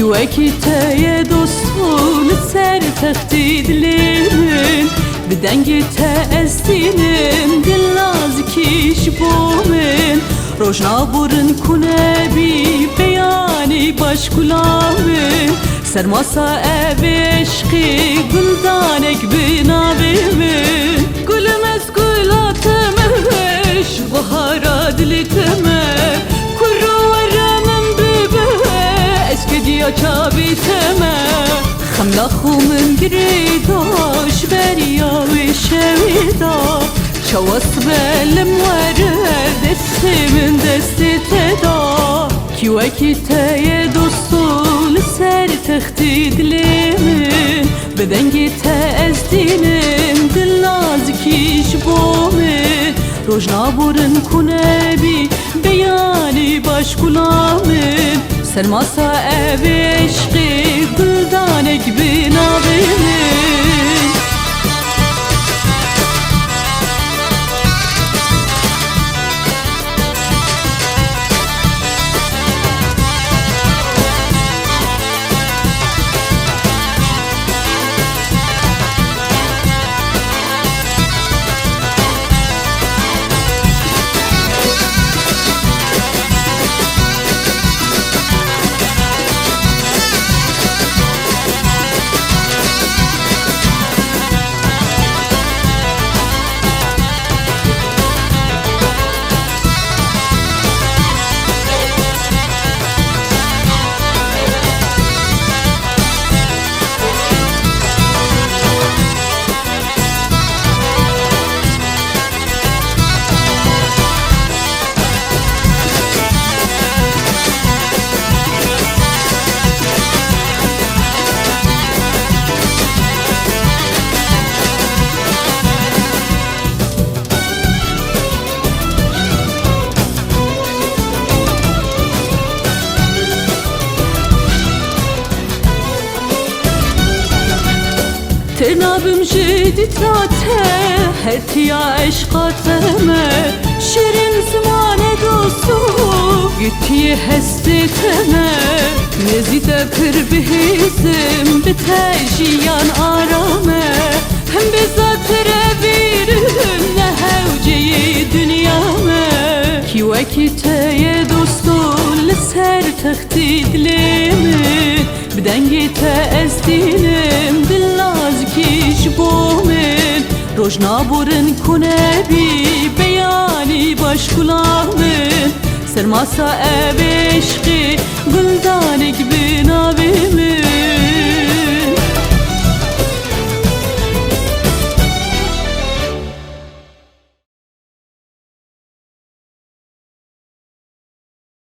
وکی تای دوستون سر تختی دلمن بدنگ تا استینم دل نازکیش بومن روشنا برن کنه بی بیانی باش کلامن سرماسا ev eşki güldanek binavimin Gülüm ez gülatameş bahara diliteme Kuru varamın bibe eski diya çabiteme Xemla xumin giridaş beriya ve şevida Çavas belim verer destimin desti teda Ki teye dostul ser texti dilimin Bedengi te ezdinim dil nazikiş bomin Rojna burun kunebi beyani baş kulamin Sermasa ev eşki güldanek binavimin Ternabım jeditate her tiya eşkateme Şirin zmane dostu güttiye hestiteme Nezide pir bihizim bitejiyan arame Hem bizat revirim ne hevceyi dünyame Ki teye dostu ser texti dilimin Bedengi te ezdinim dil nazikiş bomin Rojna burun kunebi beyani baş kulamin Sermasa ev eşki güldanek